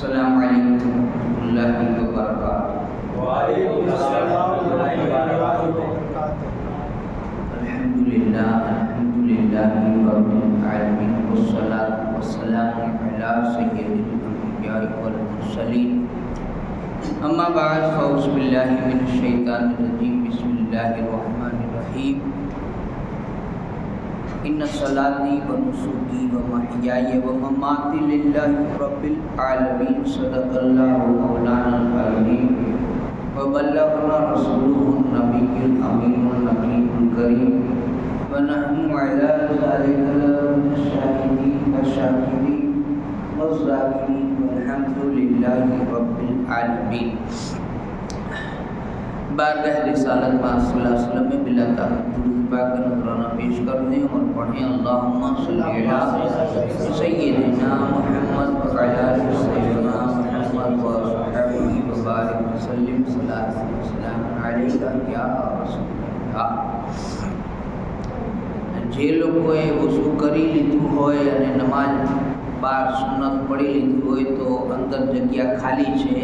अस्सलामुअलैकुम वरहमतुल्लाहि वबरकातुहू। वालेकुमुस्सलाम वरहमतुल्लाहि अल्हम्दुलिल्लाहि रब्बिल आलमीन वस्सलातु वस्सलामु अला सय्यिदिल अंबिया'i वल मुरसलीन। अम्मा बाद फ़अऊज़ु बिल्लाहि मिनश शैतानिर रजीम। बिस्मिल्लाहिर रहमानिर रहीम। इन्ना सलाती व नुसुकी व महयाय व ममाती लिल्लाहि रब्बिल आलमीन। सदक़ल्लाहु मौलानल अज़ीम व बल्लगना रसूलुहुन नबियुल अमीनुन नबीयुल करीम व नहनु अला ज़ालिका लमिनश शाहिदीन व शाकिरीन व ज़ाकिरीन वल्हम्दुलिल्लाहि रब्बिल आलमीन। बारगाह रिसालत सल्लल्लाहु में बिला दुरूद पाक का नज़राना पेश करते हैं और पढ़ें अल्लाहुम्मा सल्ली अला सय्यिदिना मुहम्मद व अला सय्यिदिना मुहम्मद व असहाबिही व बारिक व सल्लिम सलातन व सलामुन अलैका या रसूलल्लाह। जे लोगोए वज़ू करी लीधुं होय अने नमाज बार सुन्नत पढ़ी लीधी होय तो अंदर जग्या खाली छे,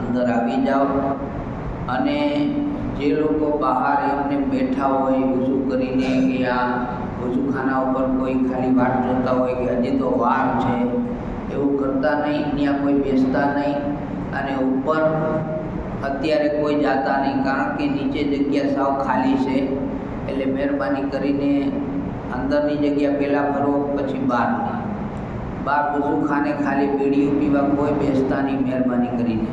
अंदर आवी जाओ। અને જે લોકો બહાર એમને બેઠા હોય વજૂ કરીને કે આ વજૂખાના ઉપર કોઈ ખાલી વાટ જોતા હોય કે હજી તો વાર છે એવું કરતા નહીં, ત્યાં કોઈ બેસતા નહીં અને ઉપર અત્યારે કોઈ જાતા નહીં, કારણ કે નીચે જગ્યા સાવ ખાલી છે। એટલે મહેરબાની કરીને અંદરની જગ્યા પહેલાં ભરો પછી બહારની। બહાર વજૂખાને ખાલી બીડીઓ પીવા કોઈ બેસતા નહીં મહેરબાની કરીને।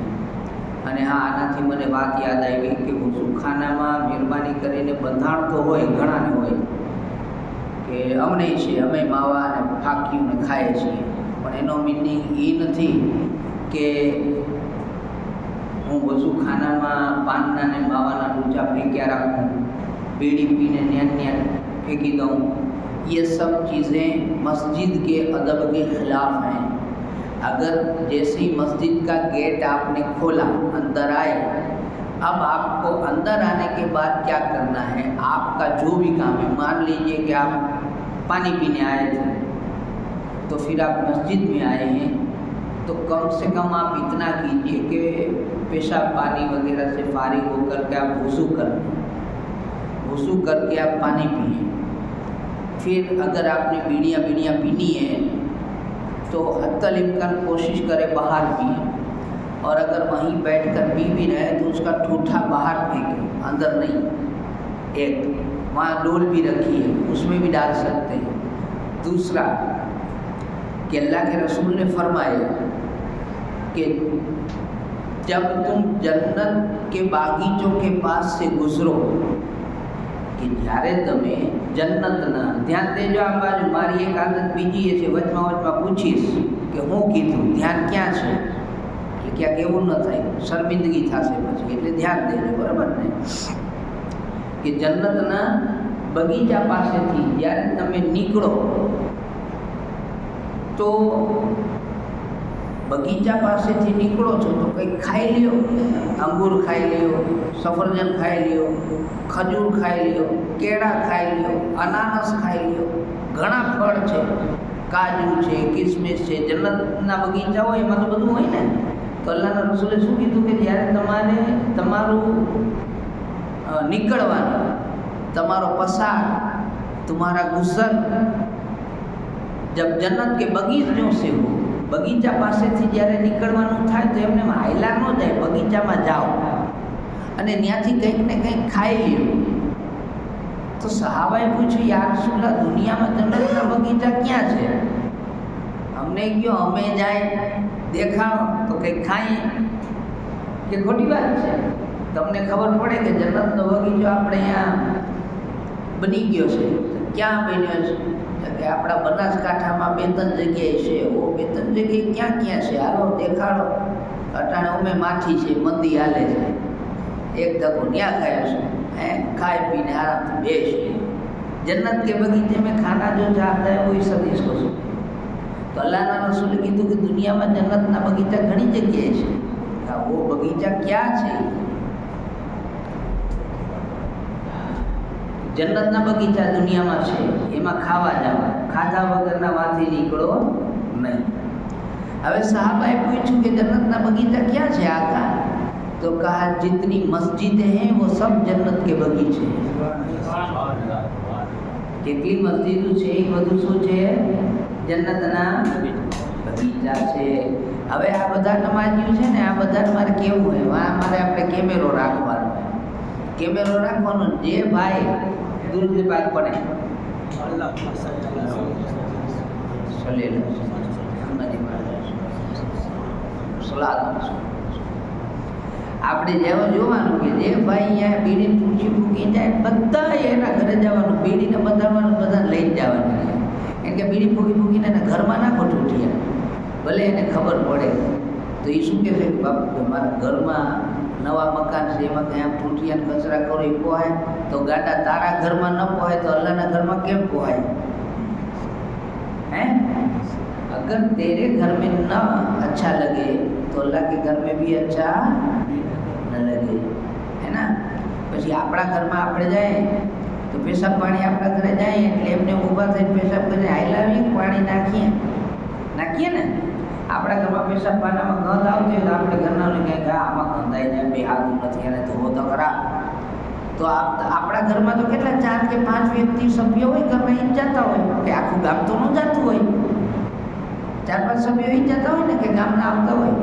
અને હા, આનાથી મને વાત યાદ આવી કે વજૂખાનામાં મહેરબાની કરીને બંધાણ તો હોય, ઘણાને હોય કે અમને છે અમે માવા અને ફાંકીને ખાઈએ છીએ, પણ એનો મિનિંગ એ નથી કે હું વજૂખાનામાં પાનના ને માવાના ડૂચા ફેંક્યા રાખું, बीड़ी पीने न्यान फेंकी दूँ। ये सब चीज़ें मस्जिद के अदब के ख़िलाफ़ हैं। अगर जैसे ही मस्जिद का गेट आपने खोला, अंदर आए, अब आपको अंदर आने के बाद क्या करना है, आपका जो भी काम है, मान लीजिए कि आप पानी पीने आए थे तो फिर आप मस्जिद में आए हैं तो कम से कम आप इतना कीजिए कि पेशाब पानी वगैरह से फारिग होकर के आप वज़ू कर लें, वज़ू करके आप पानी पिए। फिर अगर आपने बीड़ियाँ पीनी है तो हत्तल इम्कान कोशिश करें बाहर पिए, और अगर वहीं बैठकर पी भी रहे तो उसका ठूठा बाहर फेंके, अंदर नहीं। एक वहाँ डोल भी रखी है, उसमें भी डाल सकते हैं। दूसरा कि अल्लाह के रसूल ने फरमाया कि जब तुम जन्नत के बागीचों के पास से गुजरो, कि જ્યારે તમે જન્નતના ધ્યાન દેજો આ બાજુ, મારી એક આદત બીજી એ છે, વચમાં પૂછીશ કે હું કીધું, ધ્યાન ક્યાં છે, એટલે ક્યાંક એવું ન થાય, શર્મિંદગી થશે પછી, એટલે ध्यान દેજો, બરાબર ને। કે જન્નતના બગીચા પાસેથી જ્યારે તમે નીકળો તો बगीचा पासेथी निकलो छो तो कंईक खाई लियो, अंगूर खाई लियो, सफरजन खाई लियो, खजूर खाई लियो, केड़ा खाई लियो, अनानस खाई लियो, घणा फळ छे, काजू छे, किसमिस छे। जन्नतना बगीचा होय एमां तो बधुं होय ने। तो अल्लाहना रसूले शुं कीधुं कि ज्यारे तमारे तमारुं निकळवानुं, तमारो पसार, तुम्हारा गुजर जब जन्नत के बगीचों से हो, बगीचा पासेथी જ્યારે નીકળવાનું થાય તો એમને હાયલા ન જાય, બગીચામાં જાઓ અને ત્યાંથી કંઈક ને કંઈક ખાઈ લ્યો। તો સહાબાએ પૂછ્યું, યા રસૂલલ્લાહ, દુનિયામાં જન્નતના બગીચા ક્યાં છે? અમને કયો અમે જાય દેખાડો તો કંઈક ખાઈએ, કે ખોટી વાત છે? તમને ખબર પડે કે જન્નતનો બગીચો આપણે અહીંયા બની ગયો છે, ક્યાં બન્યો છે? કે આપણા બનાસકાંઠામાં 2-3 જગ્યાએ છે, ઓ 2-3 જગ્યાએ ક્યાં ક્યાં છે? હાલો દેખાડો। અટાણે અમે માઠી છે, મંદી હાલે છે, એક ધક્કો ન્યા ખાયો છે, ખાઈ પીને આરામથી બેસ। जन्नत के बगीचे में खाना जो चाहता है वो सब इसको सुने। तो अल्लाहना रसूले कीधुं कि दुनिया में जन्नतना बगीचा घणी जग्याए छे, वो बगीचा क्या है? जन्नतना बगीचा दुनिया में है, एमां खावा जाओ, खाधा वगरना वांथी निकळो नहीं। હવે साहबाए पूछा कि जन्नत ना बगीचा क्या है आका? तो कहा जितनी मस्जिदें हैं वो सब जन्नत के बगीचे हैं। જેટલી મસ્જિદો છે એ બધું શું છે? જન્નતના બગીચા છે। હવે આ બધા નમાજીઓ છે ને, આ બધાને મારે કેવું હોય, મારે આપણે કેમેરો રાખવાનો હોય, કેમેરો રાખવાનો। જે ભાઈ દુરુદ પાક પડે આપણે જેવું જોવાનું કે જે ભાઈ અહીંયા બીડીને પૂછી ફૂકી જાય, બધા એના ઘરે જવાનું, બીડીને બધાવાનું, બધા લઈ જ જવાનું। એમ કે બીડી ફૂકી ફૂકીને એના ઘરમાં નાખો ઠૂઠિયા, ભલે એને ખબર પડે તો એ શું કહેશે કે બાપુ કે મારા ઘરમાં નવા મકાન છે, એમાં કંઈ આમ ઠૂઠિયાને કચરા કરો એ પોહાય તો ગાડા તારા ઘરમાં ન પોહાય તો અલ્લાહના ઘરમાં કેમ પોહાય? हैं? अगर तेरे घर में न अच्छा लगे तो अल्लाह के घर में भी अच्छा न लगे, है ना? પછી આપણા ઘરમાં આપણે જાય તો પેશાબ પાણી આપણા ઘરે જાય એટલે એમને ઊભા થઈને પેશાબ કરીને હાઈલાવીએ, પાણી નાખીએ ને। આપણા ઘરમાં પેશાબ પાનામાં ગંધ આવતી હોય તો આપણે ઘરનાને કહે કે આમાં ગંધાઈ જાય, બે હાથ નથી, એને ધોવો તો ખરા। તો આપણા ઘરમાં તો કેટલા 4 કે 5 વ્યક્તિ સભ્યો હોય, ઘરમાં ઈ જતા હોય કે આખું ગામ તો ન જતું હોય, 4-5 સભ્યો ઈ જતા હોય ને કે ગામના આવતા હોય,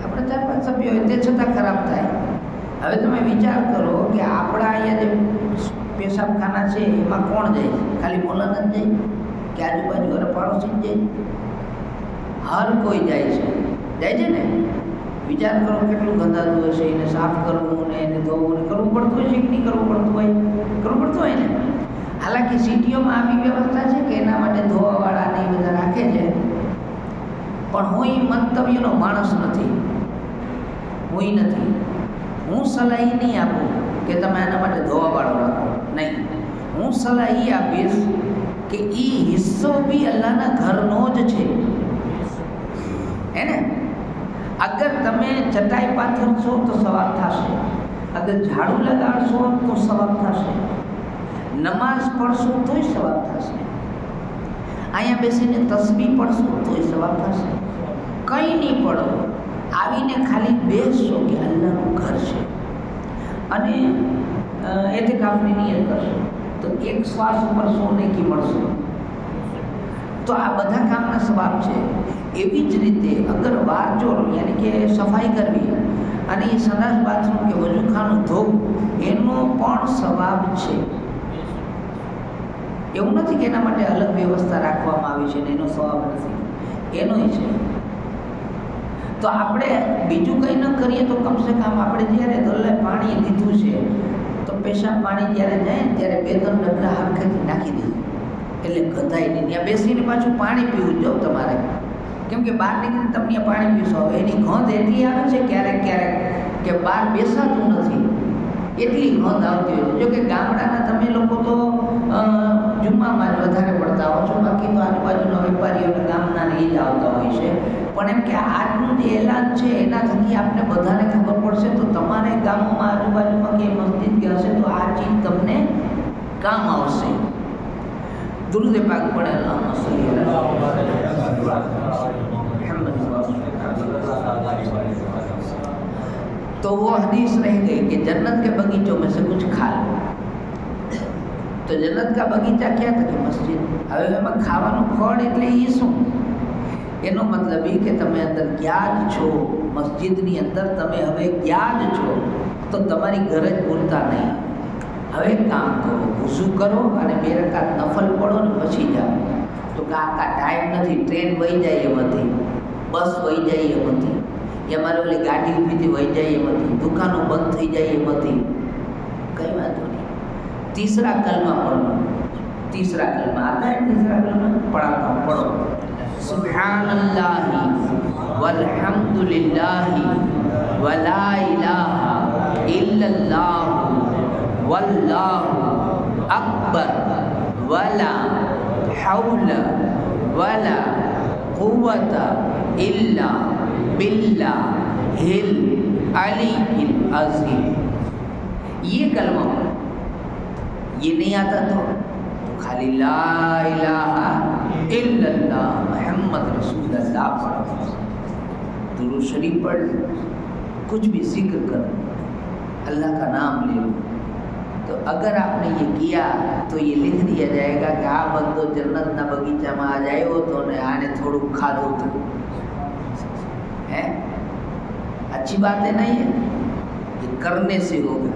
આપણે 4-5 સભ્યો હોય તે છતાં ખરાબ થાય। હવે તમે વિચાર કરો કે આપણા અહીંયા જે પેશાબખાના છે એમાં કોણ જાય? ખાલી મોલાના જ જાય કે આજુબાજુ ઘરે પાડોશી જ જાય? હર કોઈ જાય છે ને। વિચાર કરો કેટલું ગંધાતું હશે, એને સાફ કરવું ને એને ધોવું ને કરવું પડતું હોય છે કે નહીં કરવું પડતું હોય? કરવું પડતું હોય ને। હાલાકી સિટીઓમાં આવી વ્યવસ્થા છે કે એના માટે ધોવાવાળાને એ બધા રાખે છે, પણ હું એ મંતવ્યનો માણસ નથી, હું સલાહ એ નહીં આપું કે તમે આના માટે ધોવાવાળો રાખો, નહીં। હું સલાહ એ આપીશ કે એ હિસ્સો બી અલ્લાહના ઘરનો જ છે, હે ને? अगर તમે ચટાઈ પાથરશો તો સવાબ થશે, અગર ઝાડુ લગાડશો તો સવાબ થશે, નમાઝ પઢશો તોય સવાબ થશે, અહીંયા બેસીને તસબીહ પઢશો તોય સવાબ થશે। કંઈ નહીં પડો, આવીને ખાલી બેસશો કે અલ્લાહનું ઘર છે અને એતકાફની નિયત કરશો તો એક શ્વાસ ઉપર 100 નેકી મળશે। તો આ બધા કામના સવાબ છે। એવી જ રીતે અગર વારચોર યાની કે સફાઈ કરવી અને એ સંડાસ બાથરૂમ કે વજૂખાનું ધોવું એનો પણ સવાબ છે। એવું નથી કે એના માટે અલગ વ્યવસ્થા રાખવામાં આવી છે ને એનો સવાબ નથી, એનોય છે। તો આપણે બીજું કંઈ ન કરીએ તો કમસે કમ આપણે જ્યારે દલ્લે પાણી લીધું છે તો પેશાબ પાણી જ્યારે જાય ત્યારે 2-3 ડબલા હરખેથી નાખી દઈએ એટલે ગંધાય નહીં। ત્યાં બેસીને પાછું પાણી પીવું જો તમારે, કેમ કે બહાર નીકળીને તમે પાણી પીશો એની ગંધ એટલી આવે છે ક્યારેક કે બહાર બેસાતું નથી, એટલી ગંધ આવતી હોય છે। જો કે ગામડાના તમે લોકો તો જુમ્મામાં જ વધારે પડતા હો છો, બાકી તો આજુબાજુના વેપારીઓને ગામના એ જ આવતા હોય છે। પણ એમ કે આજનું જે એલાન છે એના થકી આપણે બધાને ખબર પડશે તો તમારે ગામોમાં આજુબાજુમાં કે મસ્જિદ કે હશે તો આ ચીજ તમને કામ આવશે। दुरूद पाक पढ़े अल्लाहुम्मा सल्ली अला तो वो हदीस रह गई कि जन्नत के बगीचों में से कुछ खा लो। तो जन्नत का बगीचा क्या था कि मस्जिद। હવે એમાં ખાવાનું ફળ એટલે એ શું? એનો મતલબ એ કે તમે અંદર ગયા જ છો, મસ્જિદની અંદર તમે હવે ગયા જ છો તો તમારી ઘર જ પૂરતા નહીં। હવે એક કામ કરો, વૂઝુ કરો અને 2 રકાત નફલ પઢો ને પછી જાઓ। તો કાકા ટાઈમ નથી, ટ્રેન વહી જાય એમ હતી, બસ વહી જાય એમ હતી, કે અમારે ઓલી ગાડી ઊભીથી વહી જાય એમ હતી, દુકાનો બંધ થઈ જાય એમ હતી, કંઈ વાંધો નહીં। तीसरा कलमा पढ़ो, तीसरा कलमा आता है, तीसरा कलमा पढ़ाता हूँ, पढ़ो। सुब्हानल्लाहि वल्हम्दुलिल्लाहि वला इलाहा इल्लल्लाह वल्लाहु अकबर वला हौल वला कुव्वता इल्ला बिल्लाहिल अलीय्यिल अज़ीम। ये कलमा पढ़ो। ये नहीं आता तो खाली ला इलाहा इल्लल्लाह मुहम्मद रसूलुल्लाह पढ़ो। दुरूद शरीफ पढ़ लो, कुछ भी जिक्र करो, अल्लाह का नाम ले लो, तो अगर आपने ये किया तो ये लिख दिया जाएगा कि आ बंदो जन्नतना बगीचाમાં આ આવ્યો તો ને આને થોડું ખાધું હતું है। अच्छी बात है नहीं है, ये करने से होगा।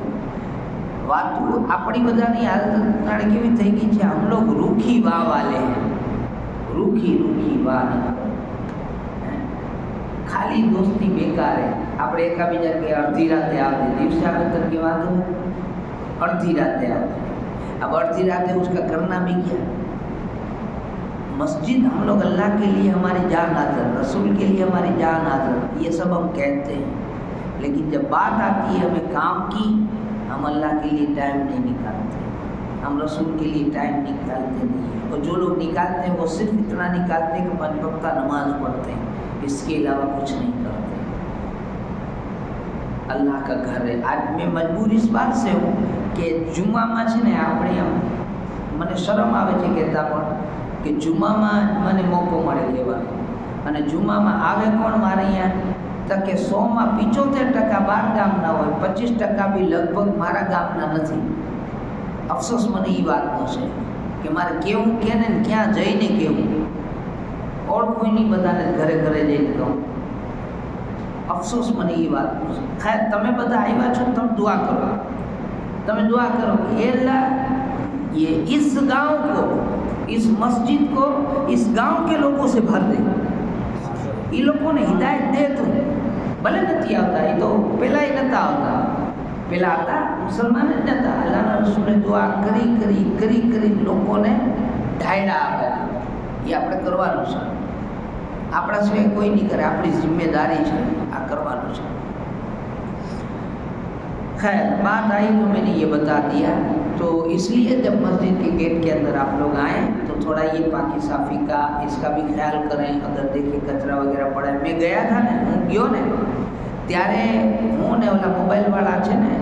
वातु अपनी बधानी हालत केवी થઈ ગઈ છે, हम लोग रूखी वाह वाले हैं, रूखी वाह नहीं, खाली दोस्ती बेकार है। આપણે એકાબીજા કે અડધી રાતે આવે, દિવસે આવે તો કે વાંધો अर्धी रातें आते, अब अर्धी रातें उसका करना भी क्या। मस्जिद हम लोग अल्लाह के लिए हमारी जान हाजिर, रसूल के लिए हमारी जान हाजिर, ये सब हम कहते हैं, लेकिन जब बात आती है हमें काम की, हम अल्लाह के लिए टाइम नहीं निकालते, हम रसूल के लिए टाइम निकालते नहीं हैं। और जो लोग निकालते हैं वो सिर्फ इतना निकालते हैं कि 5 वक्त का नमाज पढ़ते हैं, इसके अलावा कुछ नहीं करते। अल्लाह का घर है। आज मैं मजबूर इस बात से हूँ कि जुम्माમાં છે ને આપણે આમ મને શરમ આવે છે કહેતા પણ કે જુમ્મામાં મને મોકો મળે કહેવાનો, અને જુમ્મામાં આવે કોણ મારે અહીંયા તો કે 100માં 75% બહાર ગામના હોય, 25% બી લગભગ મારા ગામના નથી। અફસોસ મને એ વાતનો છે કે મારે કેવું કેને ક્યાં જઈને કેવું, ઓળખું નહીં બધાને ઘરે ઘરે જઈને કહું। अफसोस મને એ વાતનો છે। खैर તમે બધા આવ્યા છો, તમે दुआ करो, તમે दुआ करो कि अल्लाह ये इस गांव को, इस मस्जिद को इस गांव के लोगों से भर दे, ये लोगों ने हिदायत दे तू। भले नहीं आता, ये तो पहला ही नता आता, पहला आता मुसलमान જ નતા। અલ્લાહના રસૂલે દુઆ કરી કરી કરી કરી લોકોને ઢાળ્યા આવે, એ આપણે કરવાનું છે। આપણા સિવાય કોઈ નહીં કરે, આપણી जिम्मेदारी છે આ કરવાનું છે। खैर बात आई तो मैंने ये बता दिया। तो इसलिए जब मस्जिद के गेट के अंदर आप लोग आएँ तो थोड़ा ये पाकी साफ़ी का इसका भी ख्याल करें। अगर देखिए कचरा वगैरह पड़ा है, मैं गया था ने, હું ગયો ને ત્યારે હું ને ઓલા મોબાઈલવાળા છે ને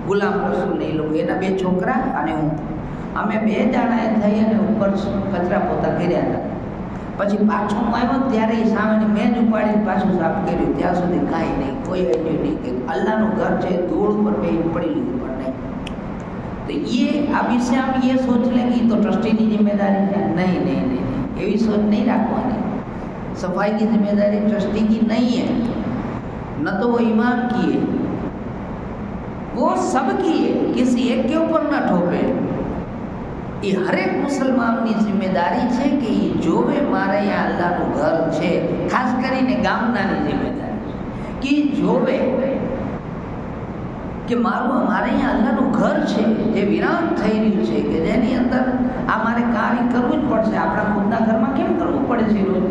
ગુલામ રસૂલ ને એ લોકો, એના 2 છોકરા અને હું, અમે 2 જણાએ થઈ અને ઉપર કચરા પોતા કર્યા હતા। પછી પાછો હું આવ્યો ત્યારે એ સામેની મેજ ઉપાડીને પાછું સાફ કર્યું, ત્યાં સુધી કાંઈ નહીં, કોઈ આઈડિયો નહીં કે અલ્લાહનું ઘર છે, ધૂળ ઉપર પડી લીધું પણ નહીં। तो ये अब इससे हम ये सोच लें कि तो ट्रस्टी की जिम्मेदारी है, नहीं नहीं नहीं नहीं, ये सोच नहीं रखवानी। सफाई की जिम्मेदारी ट्रस्टी की नहीं है, न तो वो इमाम की है, वो सबकी है, किसी एक के ऊपर ना ठोके। ये हर एक मुसलमान की जिम्मेदारी है कि जोवे मारे यहाँ अल्लाह नु घर है, खास करीने गामनानी जिम्मेदारी कि जोवे कि मारू अमारे यहाँ अल्लाह नु घर है जे विराम થઈ રહ્યું છે, કે જેની અંદર આ મારે કાર્ય કરવું જ પડશે। આપણા ખુદના ઘરમાં કેમ કરવું પડે છે, રોજ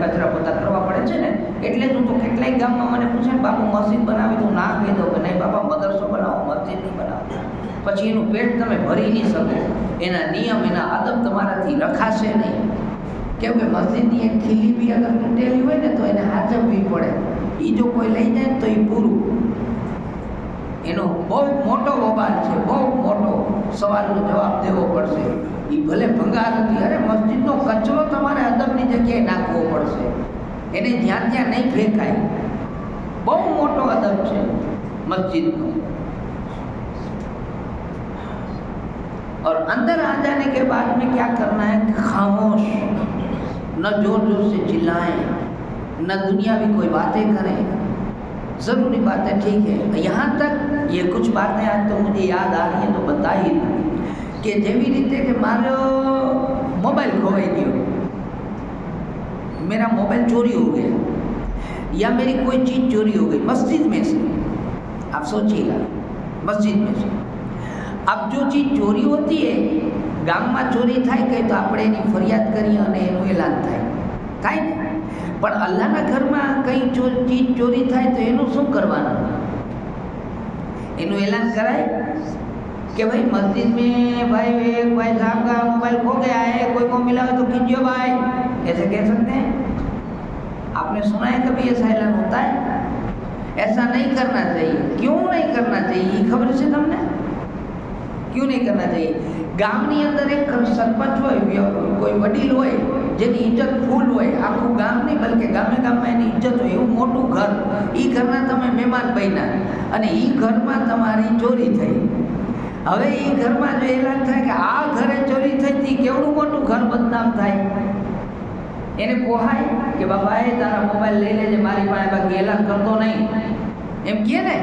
કચરા પોતા કરવા પડે છે ને। એટલે જ હું તો કેટલાય ગામમાં મને પૂછે બાપુ મસ્જિદ બનાવી તો ના કહી દો કે નહીં બાપા મદરસો બનાવો, મસ્જિદ નહીં બનાવો। પછી એનું પેટ તમે ભરી નહીં શકો, એના નિયમ એના આદબ તમારાથી રખાશે નહીં। કેમ કે મસ્જિદની એક ખીલી બી અગર તૂટેલી હોય ને તો એને હાચવવી પડે, એ જો કોઈ લઈ જાય તો એ પૂરું, એનો બહુ મોટો બબાલ છે, બહુ મોટો સવાલનો જવાબ દેવો પડશે। એ ભલે ભંગાર હતી, અરે મસ્જિદનો કચરો તમારે અદબની જગ્યાએ નાખવો પડશે, એને જ્યાં ત્યાં નહીં ફેંકાય, બહુ મોટો અદબ છે मस्जिद में। और अंदर आ जाने के बाद में क्या करना है, खामोश, न जोर जोर से चिल्लाएं, न दुनियावी कोई बातें करें। ज़रूरी बातें ठीक है, यहाँ तक ये कुछ बातें आज तो मुझे याद आ रही हैं तो बता ही दूँ कि जेवी रीते के मारो मोबाइल खोवाई गयो, मेरा मोबाइल चोरी हो गया या मेरी कोई चीज़ चोरी हो गई मस्जिद में से, आप सोचिएगा मस्जिद में से। अब जो चीज़ चोरी होती है गाम में चोरी थाय कहीं तो આપણે એની ફરિયાદ કરીએ અને એનું એલાન થાય ને, પણ અલ્લાહના ઘરમાં કઈ ચીજ ચોરી થાય તો એનું શું કરવાનું, એનું એલાન કરાય कि भाई मस्जिद में भाई एक भाई साहब का मोबाइल खो गया है, कोई को मिला हो तो कीजिए भाई, ऐसे कह सकते हैं? आपने सुना है कभी ऐसा ऐलान होता है? ऐसा नहीं करना चाहिए। क्यों नहीं करना चाहिए खबर से तुमने क्यों नहीं करना चाहिए? गामनी अंदर एक सरपंच हो, कोई वडील हो, જેની ઇજ્જત ફૂલ હોય, આખું ગામ નહીં બલકે ગામે ગામમાં એની ઇજ્જત હોય એવું મોટું ઘર, એ ઘરના તમે મહેમાન બન્યા અને એ ઘરમાં તમારી ચોરી થઈ. હવે એ ઘરમાં જો એલાન થાય કે આ ઘરે ચોરી થઈ હતી, કેવડું મોટું ઘર બદનામ થાય. એને પોહાય કે બાપા એ તારા મોબાઈલ લઈ લેજે, મારી પાસે બાકી એલાન કરતો નહીં, એમ કહે ને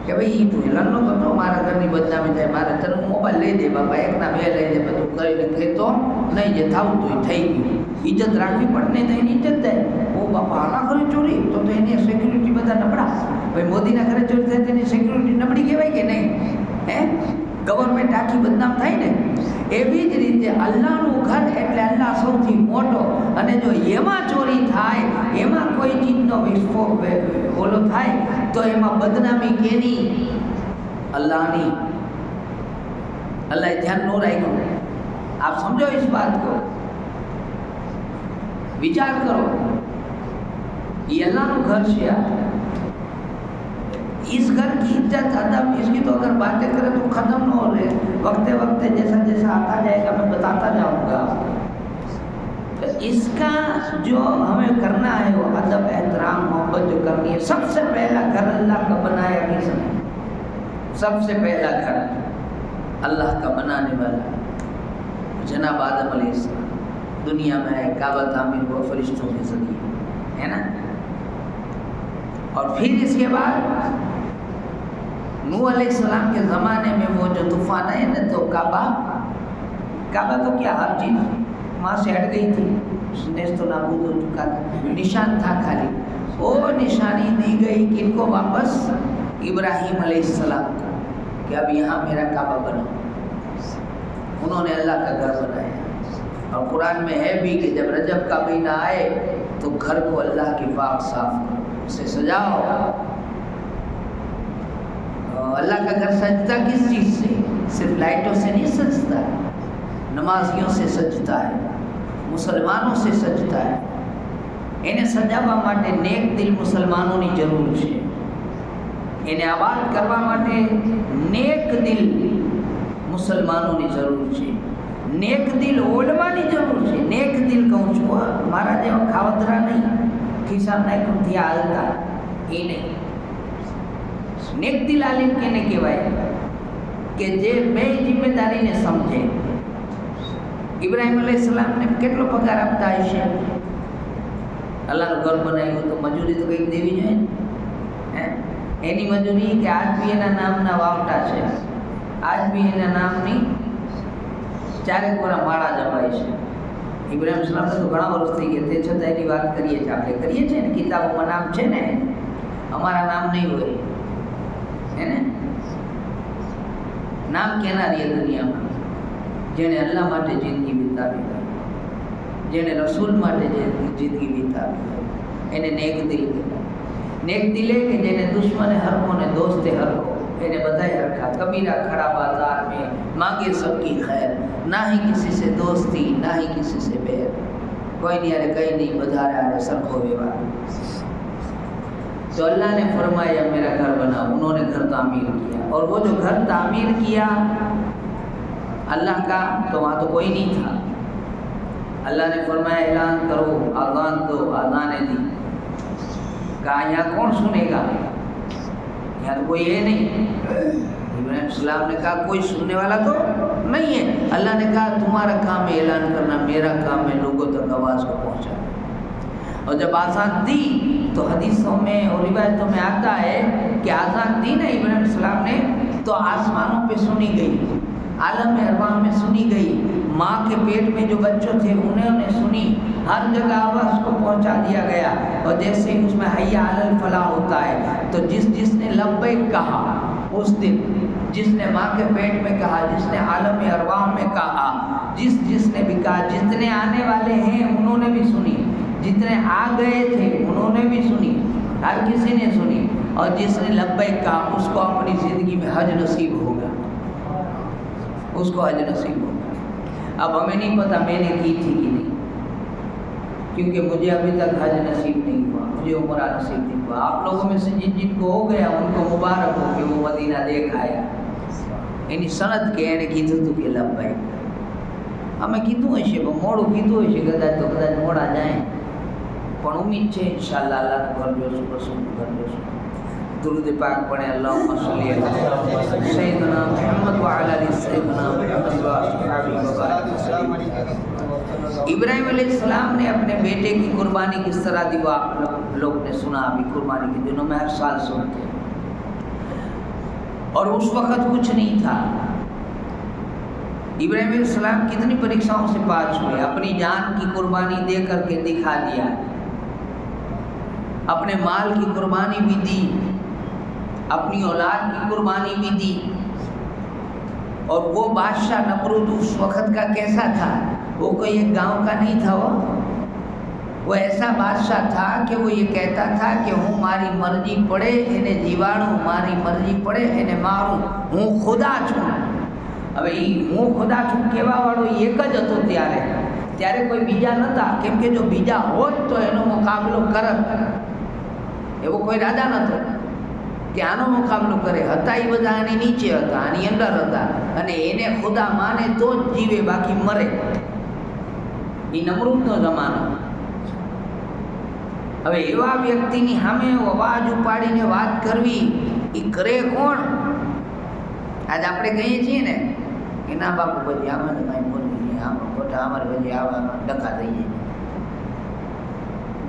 કે ભાઈ તું એલાન ન કરતો, મારા ઘરની બદનામી થાય, મારે તને મોબાઈલ લઈ દે બાપા, એકના બે લઈ દે, બધું કરીને કહેતો નહીં, જે થવું તો એ થઈ ગયું. ઇજ્જત રાખવી પડે નહીં તો એની ઇજ્જત થાય. ઓ બાપા આના ઘરે ચોરી, તો એની સિક્યુરિટી બધા નબળા. ભાઈ મોદીના ઘરે ચોરી થાય તો એની સિક્યુરિટી નબળી કહેવાય કે નહીં? હે, ગવર્મેન્ટ આખી બદનામ થાય ને. એવી જ રીતે અલ્લાહનું ઘર એટલે અલ્લાહ સૌથી મોટો, અને જો એમાં ચોરી થાય, એમાં કોઈ ચીજનો વિસ્ફોટ ઓલો થાય તો એમાં બદનામી કેની? અલ્લાહની. અલ્લાહે ધ્યાન ન રાખ્યું. આપ સમજો इस बात को, विचार करो. ये अल्लाह નું घर છે. इस घर की इज्जत अदब इसकी तो अगर बातें करें तो ख़त्म न हो रहे. वक्ते वक्ते जैसा जैसा आता जाएगा मैं बताता जाऊंगा. तो इसका जो हमें करना है वो अदब, एहतराम, मोहब्बत जो करनी है. सबसे पहला घर अल्लाह का बनाया किसने? सबसे पहला घर अल्लाह का बनाने वाला जनाब आदम अलैहिस्सलाम दुनिया में आए, काबा तामीर हुआ फरिश्तों के ज़रिए, है ना. और फिर इसके बाद नूह अलैहिस्सलाम के ज़माने में वो जो तूफ़ान आए ना, तो काबा तो क्या, हर चीज़ वहाँ से हट गई थी, नेस्त नाबूद हो चुका था, निशान था खाली. वो निशानी दी गई किनको? वापस इब्राहीम अलैहिस्सलाम को, कि अब यहाँ मेरा काबा बनो. उन्होंने अल्लाह का घर बनाया. और कुरान में है भी कि जब रजब का महीना आए तो घर को अल्लाह की पाक साफ करो, उसे सजाओ. अल्लाह का घर सजता किस चीज़ से? सिर्फ लाइटों से नहीं सजता, नमाजियों से सजता है, मुसलमानों से सजता है. એને સજાવવા માટે નેક દિલ મુસલમાનોની જરૂર છે. એને આબાદ કરવા માટે નેક દિલ મુસલમાનોની જરૂર છે. નેક દિલ ઓલવાની જરૂર છે. નેક દિલ કહું છું, મારા જેવા ખાવતરા નહીં, ખિસ્સા નાખ્યું ત્યાં હાલતા, એ નહીં. નેક દિલ આલિમ કેને કહેવાય? કે જે બે જિમ્મેદારીને સમજે. ઇબ્રાહીમ અલૈહિસ્સલામને કેટલો પગાર આપતા હશે? અલ્લાહનું ઘર બનાવ્યું તો મજૂરી તો કંઈક દેવી જોઈએ ને. એની મજૂરી કે આજ બી એના નામના વાવટા છે, આજ બી એના નામની ચારેક વરા માળા જમાય છે. ઇબ્રાહીમ અલૈહિસ્સલામને તો ઘણા વર્ષ થઈ ગયા, તે છતાં એની વાત કરીએ છીએ, આપણે કરીએ છીએ ને, કિતાબોમાં નામ છે ને, અમારા નામ નહીં હોય, હે ને. નામ કેના રહે દુનિયામાં? જેણે અલ્લાહ માટે જિંદગી વિતાવી હોય, જેણે રસૂલ માટે જિંદગી વિતાવી હોય, એને નેક દિલ કહેવાય. નેક દિલે કે જેને દુશ્मन हरको ने दोस्त हरको, એને બધાય હરખા. कबीरा खड़ा बाजार में मांगे सबकी खैर, ना ही किसी से दोस्ती ना ही किसी से बैर. कोई नहीं अरे कहीं नहीं, बधारे आरे सरखो व्यवहार. तो अल्लाह ने फरमाया मेरा घर बनाओ. उन्होंने घर तामीर किया, और वो जो घर तामीर किया अल्लाह का, तो वहाँ तो कोई नहीं था. अल्लाह ने फरमाया ऐलान करो, आज़ान दो. आज़ान दी. कहा यहाँ कौन सुनेगा? यहाँ तो कोई है नहीं. इब्राहीम सलाम ने कहा कोई सुनने वाला तो नहीं है. अल्लाह ने कहा तुम्हारा काम है ऐलान करना, मेरा काम है लोगों तक आवाज़ को पहुँचाना. और जब आज़ान दी तो हदीसों में और रिवायतों में आता है कि आज़ान दी ना इब्राहीम सलाम ने, तो आसमानों पे सुनी गई, आलम अरवाह में सुनी गई, माँ के पेट में जो बच्चों थे उन्होंने सुनी, हर जगह आवाज़ को पहुंचा दिया गया. और जैसे ही उसमें हय्या अलल फलाह होता है, तो जिसने लब्बैक कहा उस दिन, जिसने माँ के पेट में कहा, जिसने आलम अरवाह में कहा, जिसने भी कहा, जितने आने वाले हैं उन्होंने भी सुनी, जितने आ गए थे उन्होंने भी सुनी, हर किसी ने सुनी. और जिसने लब्बैक कहा उसको अपनी ज़िंदगी में हज नसीब होगा, उसको हज नसीब होगा. अब हमें नहीं पता मैंने की थी कि नहीं, क्योंकि मुझे अभी तक हज नसीब नहीं हुआ, मुझे उम्रा नसीब नहीं हुआ. आप लोगों में से जिनको हो गया उनको मुबारक हो कि वो मदीना देख आया. यानी सनद के एने कीधुं હતું કે લબ્બૈક. અમે કીધું હશે પણ મોડું કીધું હશે, કદાચ તો કદાચ મોડા જાય, પણ ઉમ્મીદ છે ઇન્શાઅલ્લાહ અલ્લાહનું ઘર જોશું, રસૂલનું ઘર જોશું. दुरूद पाक पढ़े अल्लाहुम्मा सल्ली अला सय्यिदना मुहम्मद व अला आलि सय्यिदना मुहम्मद व अस्हाबी व बारिक वसल्लम. इब्राहिम अलैहिस्सलाम ने अपने बेटे की कुर्बानी किस तरह दी वो आप लोग ने सुना अभी. कुर्बानी के दिनों में हर साल सुनते हैं, और उस वक़्त कुछ नहीं था. इब्राहिम अलैहिस्सलाम कितनी परीक्षाओं से पास हुए, अपनी जान की कुर्बानी दे करके दिखा दिया, अपने माल की कुर्बानी भी दी, अपनी औलाद की कुर्बानी भी दी. और वो बादशाह नमरूद उस वक़्त का कैसा था, वो कोई एक गांव का नहीं था. वो ऐसा बादशाह था कि वो ये कहता था कि हूँ मारी मर्जी पड़े એને જીવાડું, મારી મરજી પડે એને મારું, હું ખુદા છું. હવે એ હું ખુદા છું કહેવાવાળો એક જ હતો ત્યારે કોઈ બીજા નહોતા. કેમ કે જો બીજા હોત તો એનો મુકાબલો કરત. એવો કોઈ રાજા નહોતો કે આનો મુકાબલો કરે. હતા એ બધા આની નીચે હતા, આની અંદર હતા, અને એને ખુદા માને તો જ જીવે, બાકી મરે. એ નમરૂદનો જમાનો. હવે એવા વ્યક્તિની સામે અવાજ ઉપાડીને વાત કરવી એ કરે કોણ? આજ આપણે કહીએ છીએ ને કે ના બાપુ પછી આમાં તો કાંઈ બોલવું નહીં, આમાં ખોટા અમારે પછી આવા ડખા થઈ જાય.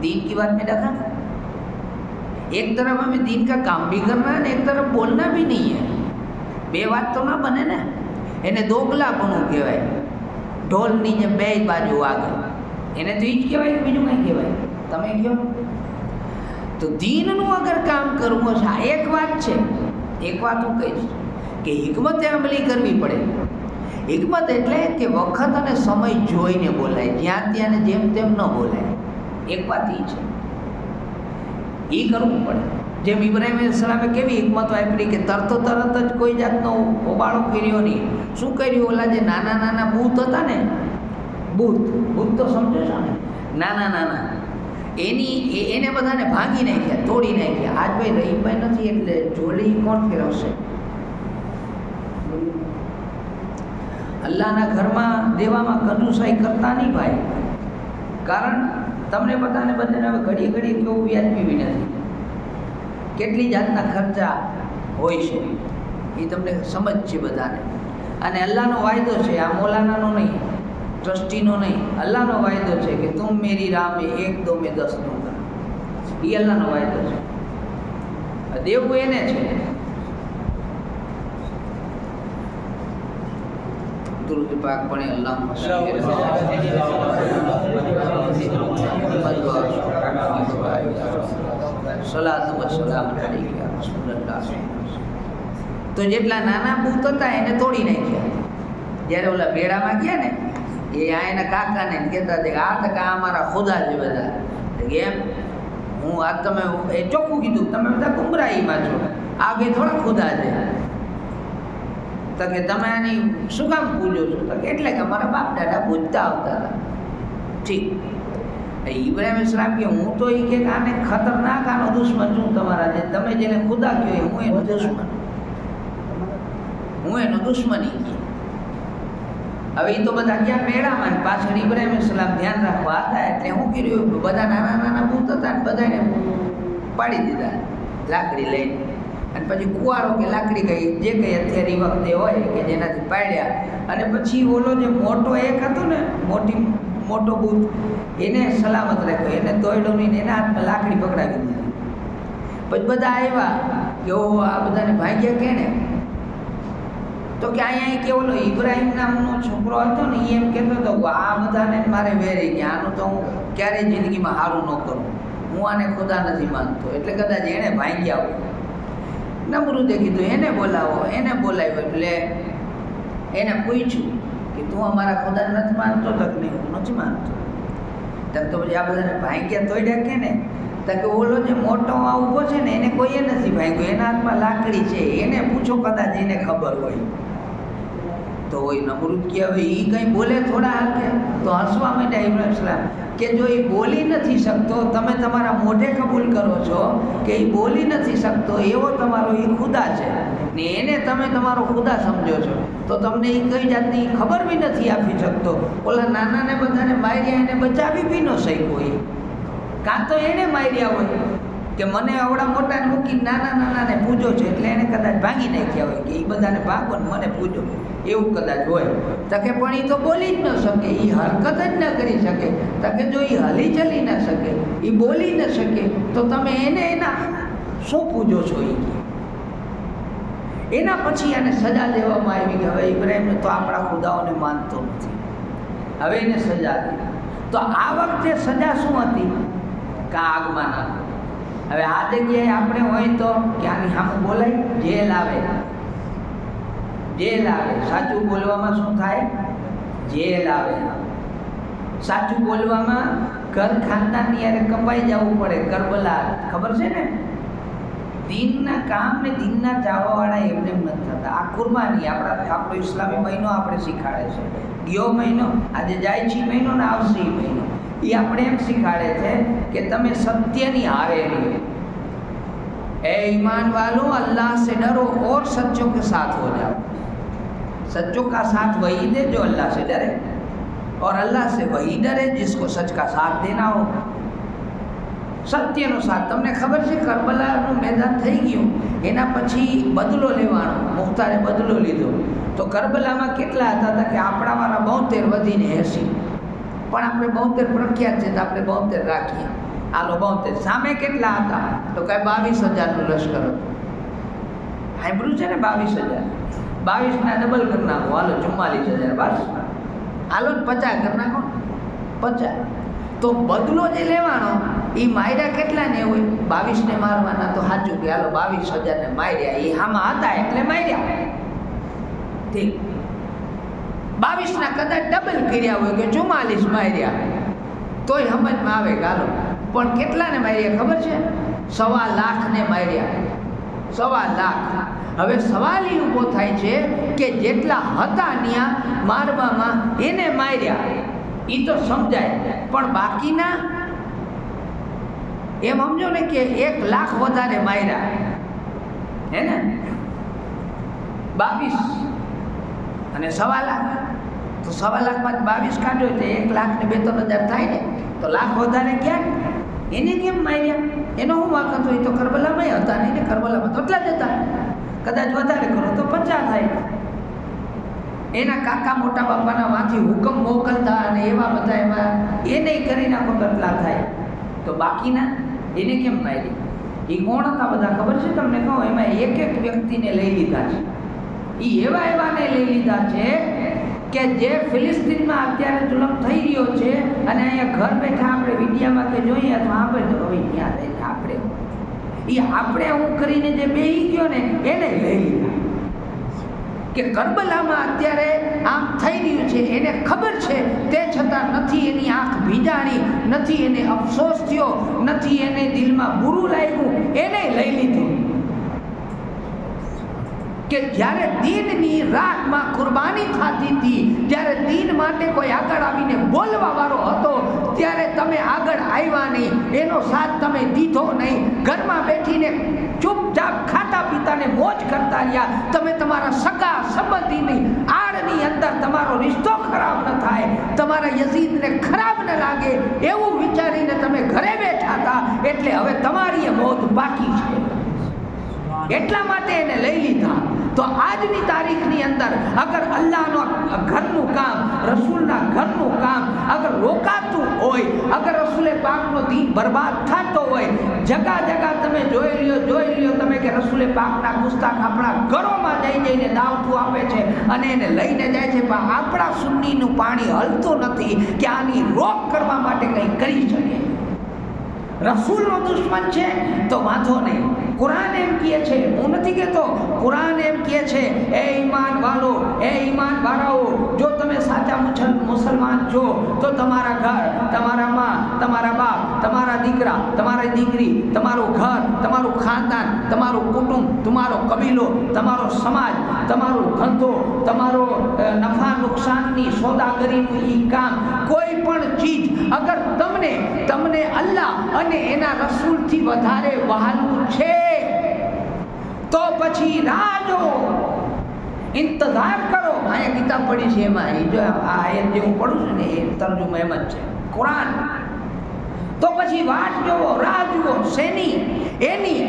दीन की बात में डका. एक तरफ हमें दीन का काम भी करना है, एक तरफ बोलना भी नहीं है. બે વાત તો ના બને ને. એને દોગલાપણું કહેવાય. ઢોલની જે બે બાજુ વાગે એને તો એ જ કહેવાય કે બીજું કંઈ કહેવાય? તમે કહો. તો દીનનું અગર કામ કરવું હશે, આ એક વાત છે. એક વાત હું કહીશ કે હિકમતે અમલી કરવી પડે. હિકમત એટલે કે વખત અને સમય જોઈને બોલાય, જ્યાં ત્યાં ને જેમ તેમ ન બોલાય. એક વાત એ છે, એ કરવું પડે. જેમ ઇબ્રાહિમ અલૈહિસ્સલામે કેવી હિકમત વાપરી કે તરત જ કોઈ જાતનો હોબાળો કર્યો નહીં. શું કર્યું? ઓલા જે નાના નાના બૂત હતા ને, બૂત તો સમજો છો ને, નાના એને બધાને ભાંગી નાખ્યા, તોડી નાખ્યા. આજ ભાઈ રહીમભાઈ નથી એટલે જોડી કોણ ફેરવશે? અલ્લાહના ઘરમાં દેવામાં કંજૂસાઈ કરતા નહીં ભાઈ. કારણ તમને બધાને હવે ઘડીએ કેવું વ્યાજબી બી નથી. કેટલી જાતના ખર્ચા હોય છે એ તમને સમજ છે બધાને. અને અલ્લાહનો વાયદો છે, આ મૌલાનાનો નહીં, ટ્રસ્ટીનો નહીં. અલ્લાહનો વાયદો છે કે તુમ મેરી રાહ મેં 1 2 મેં 10 દૂંગા. એ અલ્લાહનો વાયદો છે. દેવું એને છે. दुरूद पाक पढ़े अल्लाहुम्मा सल्ली अला सलातु व सलाम अलैहि या रसूलल्लाह. તો જેટલા નાના બૂત હતા એને તોડી નાખ્યા. જ્યારે ઓલા બેડામાં ગયા ને એ આ એના કાકાને કહેતા હતા કે આ ટકા અમારા ખુદા છે બધા. એમ હું આ તમે એ ચોખ્ખું કીધું, તમે બધા ગુમરાહીમાં છો, આ બે થોડા ખુદા છે. તો કે તમે આની શું કામ પૂજો છો? તો એટલે કે મારા બાપ દાદા પૂજતા આવતા હતા. ઠીક. ઇબ્રાહિમ અલૈહિસ્સલામ કે હું તો એ કે આને ખતરનાક આનો દુશ્મન છું તમારા, જે તમે જેને ખુદા કહો હું એનો દુશ્મન, હું એનો દુશ્મની કહે. હવે એ તો બધા ગયા મેળામાં, પાછળ ઇબ્રાહિમ અલૈહિસ્સલામ ધ્યાન રાખવા હતા. એટલે હું કર્યું, બધા નાના નાના ભૂત હતા ને બધાને પાડી દીધા લાકડી લઈને. અને પછી કુવારો કે લાકડી કઈ જે કંઈ અત્યારે વખતે હોય કે જેનાથી પાડ્યા. અને પછી ઓલો જે મોટો એક હતો ને, મોટો બૂથ, એને સલામત રાખ્યો, એને દોડ્યો નહીં, એના હાથમાં લાકડી પકડાવી દીધી. પછી બધા આવ્યા કે ઓ આ બધાને ભાગ્યા કે ને, તો કે અહીંયા કે ઓલો ઇબ્રાહિમ નામનો છોકરો હતો ને એ એમ કહેતો હતો આ બધાને મારે વેરી કે આનું તો હું ક્યારેય જિંદગીમાં સારું ન કરું, હું આને ખુદા નથી માનતો. એટલે કદાચ એણે ભાગ્યા હોય. નમરૂદે કીધું એને બોલાવો. એને બોલાવ્યો. એટલે એને પૂછ્યું કે તું અમારા ખુદા નથી માનતો? તક નહીં, હું નથી માનતો. તક તો પછી આ બધાને ભાગ્યા તોડ્યા કે ને? તો કે ઓલો જે મોટો આ ઊભો છે ને એને કોઈએ નથી ભાગ્યો, એના હાથમાં લાકડી છે, એને પૂછો કદાચ એને ખબર હોય. તો એ નમરૂદ કે હવે એ કંઈ બોલે થોડા હાકે તો હસવા માંડ્યા ઇબ્રાહિમ સલામ કે જો એ બોલી નથી શકતો, તમે તમારા મોઢે કબૂલ કરો છો કે એ બોલી નથી શકતો, એવો તમારો એ ખુદા છે ને એને તમે તમારો ખુદા સમજો છો, તો તમને એ કઈ જાતની ખબર બી નથી આપી શકતો. ઓલા નાનાને બધાને માર્યા એને બચાવી બી ન શક્યો એ, કાં તો એને માર્યા હોય કે મને આવડા મોટાને મૂકીને નાના નાનાને પૂજો છે એટલે એને કદાચ ભાંગી નાખ્યા હોય કે એ બધાને ભાગો ને મને પૂજો, એવું કદાચ હોય. તકે પણ એ તો બોલી જ ન શકે, એ હરકત જ ન કરી શકે. તકે જો એ હલી ચલી ન શકે, એ બોલી ન શકે, તો તમે એને એના શું પૂજો છો? એ એના પછી એને સજા દેવામાં આવી કે હવે ઇબ્રાહિમને તો આપણા ખુદાઓને માનતો નથી, હવે એને સજા દી. તો આ વખતે સજા શું હતી? કે આગમાં નાખો. હવે આ જગ્યાએ આપણે હોય તો કે આની સામે બોલાય, જેલ આવે, જેલ આવે. સાચું બોલવામાં શું થાય? જેલ આવે. સાચું બોલવામાં ઘર ખાનદાનની યારે કપાઈ જવું પડે. કરબલા ખબર છે ને, દીનના કામ ને દીનના ચાહવાવાળા એમને નથી થતા. આ કુરબાની આપણો ઇસ્લામી મહિનો આપણે શીખાડે છે. ગયો મહિનો, આજે જાય છે મહિનો ને આવશે એ મહિનો, એ આપણે એમ શીખાડે છે કે તમે સત્યની હારે રહ્યો. ए ईमान वालों, अल्लाह से डरो और सच्चों के साथ हो जाओ. सच्चों का साथ वही दे जो अल्लाह से डरे, और अल्लाह से वही डरे जिसको सच का साथ देना हो. સત્યનો સાથ. તમને ખબર છે કરબલાનું મેદાન થઈ ગયું, એના પછી બદલો લેવાનો, મુખ્તારે બદલો લીધો. તો કરબલામાં કેટલા હતા કે આપણાવાળા 72 વધીને 80, પણ આપણે 72 પ્રખ્યાત છે તો આપણે 72 રાખીએ. હાલો 72. સામે કેટલા હતા? તો કઈ 22,000નું લશ્કર હતું. સાંભળ્યું છે ને? 22,000. 22ના ડબલ કરી નાખો, હાલો 44,000. બસ હાલો 50 કરી નાખો, 50. તો બદલો જે લેવાનો એ માર્યા કેટલાને હોય? 22ને મારવાના. તો સાચું કે હાલો 22,000ને માર્યા, એ આમાં હતા એટલે માર્યા. ઠીક, 22ના કદાચ ડબલ કર્યા હોય કે 44 માર્યા, તોય સમજમાં આવે કે હાલો. પણ કેટલાને માર્યા ખબર છે? 1.25 લાખને માર્યા. 1.25 લાખ. હવે સવાલ એ ઊભો થાય છે કે જેટલા હતા ત્યાં મારવામાં એને માર્યા, એ તો સમજાય, પણ બાકીના એમ સમજો ને કે 1 લાખ વધારે માર્યા, હે ને? 22 અને 1.25 લાખ, તો 1.25 લાખમાં 22 કાઢો એટલે 1 લાખ ને 2-3 હજાર થાય ને, તો લાખ વધારે ક્યાં? એને કેમ માર્યા? એનો શું વાંક હતો? એ તો કરબલામાં હતા નહીં ને, કરબલામાં તો એટલા જ હતા. કદાચ વધારે કરો તો 50 થાય. એના કાકા મોટા બાપાના માંથી હુકમ મોકલતા અને એવા બધા એમાં એને કરી નાખો તો એટલા થાય. તો બાકીના એને કેમ મારી? એ કોણ હતા બધા ખબર છે તમને? કહો, એમાં એક વ્યક્તિને લઈ લીધા છે. એ એવાને લઈ લીધા છે કે જે ફિલિસ્તીનમાં અત્યારે જુલમ થઈ રહ્યો છે, અને અહીંયા ઘર બેઠા આપણે વિડીયામાં કે જોઈએ તો આપણે તો હવે ત્યાં રહીને આપણે હું કરીને જે બેહી ગયો ને એને લઈ લીધા. કે કરબલામાં અત્યારે આમ થઈ રહ્યું છે, એને ખબર છે, તે છતાં નથી એની આંખ ભીજાણી, નથી એને અફસોસ થયો, નથી એને દિલમાં બુરું લાગ્યું, એને લઈ લીધું. કે જ્યારે દીનની રાહમાં કુરબાની થતી હતી, જ્યારે દીન માટે કોઈ આગળ આવીને બોલવા વાળો હતો, ત્યારે તમે આગળ આવ્યા નહીં, એનો સાથ તમે દીધો નહીં. ઘરમાં બેઠીને ચૂપચાપ ખાતા પીતાને મોજ કરતા રહ્યા. તમે તમારા સગા સંબંધીની આડની અંદર તમારો રિશ્તો ખરાબ ન થાય, તમારા યઝીદને ખરાબ ન લાગે, એવું વિચારીને તમે ઘરે બેઠા હતા. એટલે હવે તમારી એ મોત બાકી છે, એટલા માટે એને લઈ લીધા. તો આજની તારીખની અંદર અગર અલ્લાહનો ઘરનું કામ, રસૂલના ઘરનું કામ અગર રોકાતું હોય, અગર રસૂલે પાકનો દીન બરબાદ થતો હોય, જગા તમે જોઈ લ્યો તમે કે રસૂલે પાકના ગુસ્તાખ આપણા ઘરોમાં જઈને દાવતું આપે છે અને એને લઈને જાય છે, પણ આપણા સુન્નીનું પાણી હલતું નથી કે આની રોક કરવા માટે કંઈ કરી શકે. રસૂલનો દુશ્મન છે તો વાંધો નહીં. કુરાન એમ કહે છે, હું નથી કહેતો, કુરાન એમ કહે છે, એ ઈમાન વાળાઓ, જો તમે સાચા મુસલમાન છો તો તમારા ઘર, તમારા માં, તમારા બાપ, તમારા દીકરા, તમારી દીકરી, તમારું ઘર, તમારું તમારું ખાનદાન, તમારું કુટુંબ, તમારો કબીલો, તમારો સમાજ, તમારો ધંધો, તમારો નફા નુકસાનની સોદાગરીનું ઈ કામ, કોઈ પણ ચીજ અગર તમને અલ્લાહ અને એના રસૂલથી વધારે વહાલું છે તો પછી રાહ જો, ઇંતજાર કરો. અહીંયા કિતાબ પડી છે, એમાં એ જો આ આયત જે હું પડું છું ને એ તર્જુમો એમ જ છે, કુરાન. તો પછી વાટ જોવો, રાહ જુઓ. શેની? એની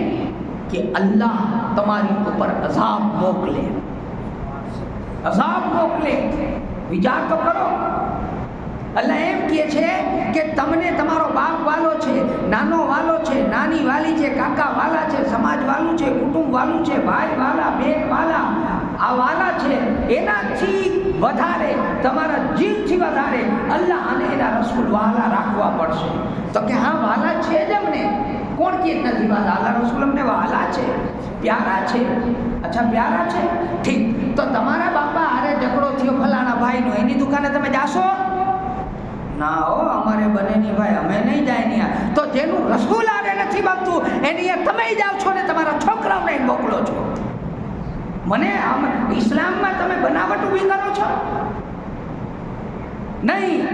કે અલ્લાહ તમારી ઉપર અઝાબ મોકલે. અઝાબ મોકલે. વિચાર તો કરો. અલ્લાહ એમ કહે છે કે તમને તમારો બાપ વાલો છે, નાનો વાલો છે, નાની વાલી છે, કાકા વાલા છે, સમાજ વાલું છે, કુટુંબ વાલું છે, ભાઈ વાલા, બેન વાલા, આ વાલા છે, એનાથી વધારે, તમારા જીવથી વધારે અલ્લાહ અને એના રસૂલ વાલા રાખવા પડશે. તો કે હા, વાલા છે જ અમને. કોણ કે નથી વાલા? અલ્લાહ રસૂલ અમને વાલા છે, પ્યારા છે. અચ્છા, પ્યારા છે, ઠીક. તો તમારા બાપા હારે ઝઘડો થયો ફલાણા ભાઈનો, એની દુકાને તમે જાશો? ના હો, અમારે બને નહીં ભાઈ, અમે નહીં જાય ત્યાં. તો જેનું રસૂલ આરે નથી બનતું એની તમે જાઓ છો ને તમારા છોકરાઓને મોકલો છો. મને ઇસ્લામમાં તમે બનાવટ ઊભી કરો છો નહીં.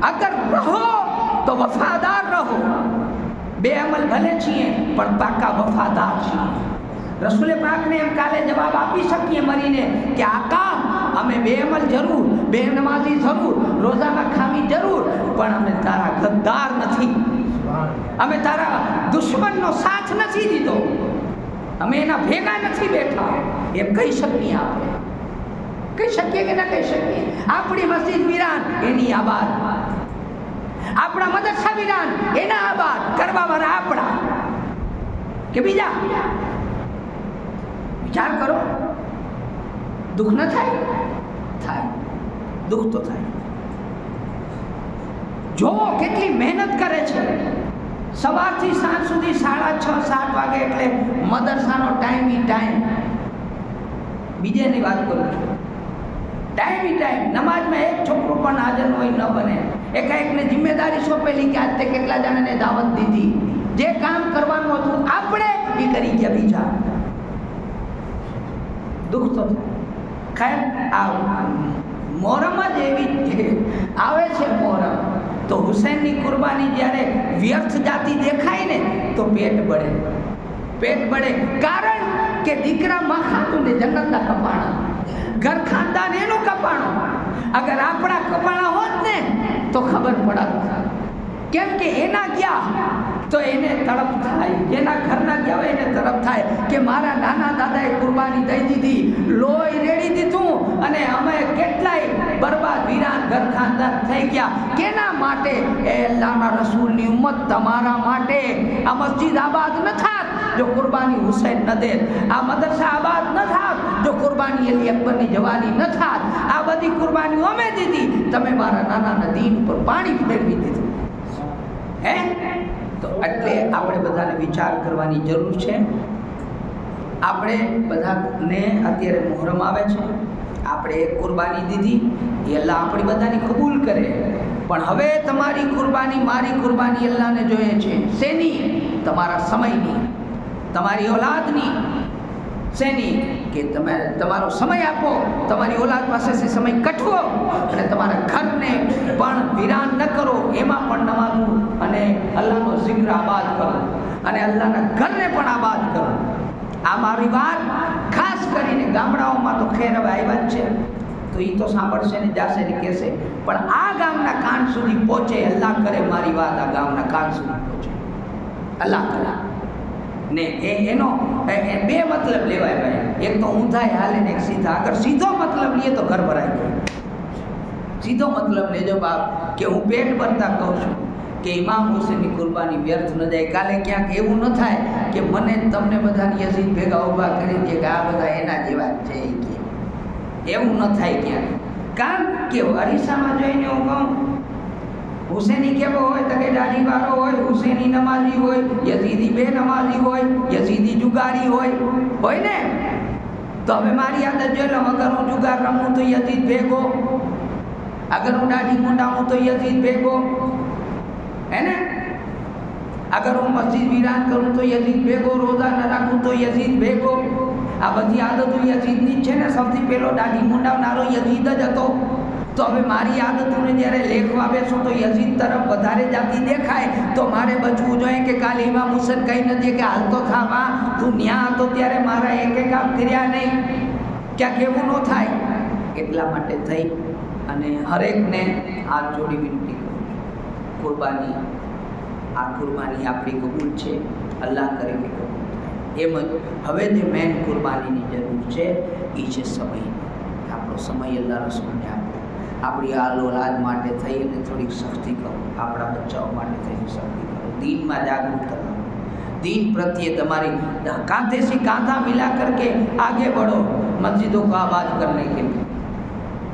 અગર રહો તો વફાદાર રહો. બે અમલ ભલે છીએ પણ પાકા વફાદાર છીએ. રસૂલે પાકને એમ કાલે જવાબ આપી શકીએ મરીને કે આકા, અમે બે અમલ જરૂર, બે નમાઝી જરૂર, રોઝામાં ખામી જરૂર, પણ અમે તારા ગદ્દાર નથી, અમે તારા દુશ્મનનો સાથ નથી દીધો, અમે એના ભેગા નથી બેઠા. એમ કહી શકીએ આપણે? કહી શકીએ કે ના કહી શકીએ? આપણી મસ્જિદ વિરાન, એની આબાદ. આપણા મદરસા વિરાન, એના આબાદ. કરવાવાળા આપણા કે બીજા? વિચાર કરો. દુઃખ ન થાય? થાય. દુઃખ તો થાય. જોવો કેટલી મહેનત કરે છે. સવારથી સાંજ સુધી 6:30-7 વાગે, એટલે મદરસાનો ટાઈમ. બીજેની વાત કરું છું. ટાઈમ. નમાજમાં એક છોકરો પણ હાજર હોય ન બને. એકાએકને જિમ્મેદારી સોંપેલી કે આજે કેટલા જણાને દાવત દીધી. જે કામ કરવાનું હતું આપણે એ કરી ગયા બીજા. દુઃખ તો ખૈર. આ મોહરમ જ એવી આવે છે. મોહરમ તો હુસૈનની કુરબાની જ્યારે વ્યર્થ જાતી દેખાય ને તો પેટ બળે. કારણ કે દીકરા માં ખાતું ને જન્નતના કપાણા, ઘર ખાનદાન એનું કપાણું. અગર આપણા કપાણા હોત ને તો ખબર પડત. કેમ કે એના ગયા તો એને તડપ થાય, જેના ઘરના ગયા હોય એને તડપ થાય કે મારા નાના દાદાએ કુરબાની દઈ દીધી, લોહી રેડી દીધું, અને અમે કેટલાય બરબાદ વિરાન ઘર ખાનદાન થઈ ગયા. કેના માટે? એ અલ્લાહના રસૂલની ઉમ્મત, તમારા માટે. આ મસ્જિદ આબાદ ન થાત જો કુરબાની હુસૈન ન દે. આ મદરસા આબાદ ન થાત જો કુરબાની અલી અકબરની જવાની ન થાત. આ બધી કુરબાનીઓ અમે દીધી, તમે મારા નાનાના દીન ઉપર પાણી ફેરવી દીધું. હે? તો એટલે આપણે બધાને વિચાર કરવાની જરૂર છે. આપણે બધાને અત્યારે મુહર્રમ આવે છે, આપણે એક કુરબાની દીધી, એ અલ્લાહ આપણી બધાની કબૂલ કરે. પણ હવે તમારી કુરબાની, મારી કુરબાની અલ્લાહને જોઈએ છે. શેની? તમારા સમયની, તમારી ઓલાદની. શેની? કે તમે તમારો સમય આપો, તમારી ઓલાદ પાસેથી સમય કઠવો, અને તમારા ઘરને પણ વિરાન ન કરો, એમાં પણ નમાઝું અને અલ્લાહનો zikr આબાદ કરો, અને અલ્લાહના ઘરને પણ આબાદ કરો. આ મારી વાત ખાસ કરીને ગામડાઓમાં તો ખેર હવે આવ્યા જ છે, તો એ તો સાંભળશે ને જાશે ને કહેશે, પણ આ ગામના કાન સુધી પહોંચે. અલ્લાહ કરે મારી વાત આ ગામના કાન સુધી પહોંચે. અલ્લાહ કરે ને એનો બે મતલબ લેવાય ભાઈ. એક તો ઊંધાય હાલે ને એક સીધા. અગર સીધો મતલબ લઈએ તો ઘર ભરાઈ જાય. સીધો મતલબ લેજો બાપ, કે હું પેટ ભરતા કહું છું કે ઇમામ હુસૈનની કુરબાની વ્યર્થ ન જાય. કાલે ક્યાંક એવું ન થાય કે મને તમને બધાની યઝીદ ભેગા ઊભા કરી દે કે આ બધા એના જેવા છે. એવું ન થાય ક્યાંક. કારણ કે અરીસામાં જોઈને હું કહું હુસૈની કેવો હોય તો કે દાઢીવાળો હોય, હુસૈની નમાઝી હોય, યઝીદી બે નમાઝી હોય, યઝીદી જુગારી હોય ને. તો હવે મારી આદત જોઈ લો, અગર હું જુગાર રમું તો યઝીદ ભેગો, અગર હું દાઢી મુંડાવું તો યઝીદ ભેગો, હે ને. अगर હું મસ્જિદ વીરાન કરું તો યઝીદ ભેગો, રોઝા ન રાખું તો યઝીદ ભેગો. આ બધી આદતો યઝીદની જ છે ને. સૌથી પહેલો દાઢી મુંડાવનારો યઝીદ જ હતો. તો હવે મારી આદતોને જ્યારે લેખવા બેસું તો યઝીદ તરફ વધારે જાતી દેખાય તો મારે બચવું જોઈએ કે કાલે ઇમામ હુસેન કહી નથી કે હાલ તો ખાવા તું ન્યા હતો ત્યારે મારા એક કામ કર્યા નહીં, ક્યાંક એવું ન થાય. એટલા માટે થઈ અને હરેકને હાથ જોડી વિનંતી કરું છું, કુરબાની આપણી કબૂલ છે, અલ્લાહ કરે કે કબૂલ થાય. એમ જ હવે જે મેન કુરબાનીની જરૂર છે એ છે સમય. આપણો સમય અલ્લાહ રસૂલને આપો. આપણી આલ ઓલાદ માટે થઈ અને થોડીક સખ્તી કરો, આપણા બચ્ચાઓ માટે થઈને સખ્તી કરો, દીનમાં જાગૃત કરો, दीन प्रत्ये तुम्हारी कांधे से कांधा मिला करके आगे बढ़ो मस्जिदों को आबाद करने के लिए.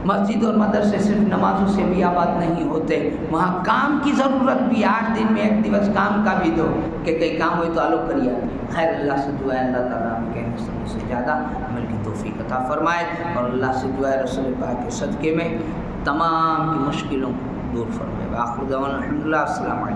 मस्जिद और मदरसे सिर्फ नमाजों से भी आबाद नहीं होते, वहाँ काम की ज़रूरत भी. 8 दिन में 1 दिवस काम का भी दो कि कई काम हो तो आलो करिए. खैर अल्लाह से दुआ है अल्लाह ताला हमें कहने सुनने से ज़्यादा अमल की तौफीक अता फरमाए और अल्लाह से दुआ है रसूल पाक के सदक़े में तमाम की मुश्किलों को दूर फरमाए. आखिर दवाना अल्हम्दुलिल्लाह, अस्सलाम वालेकुम.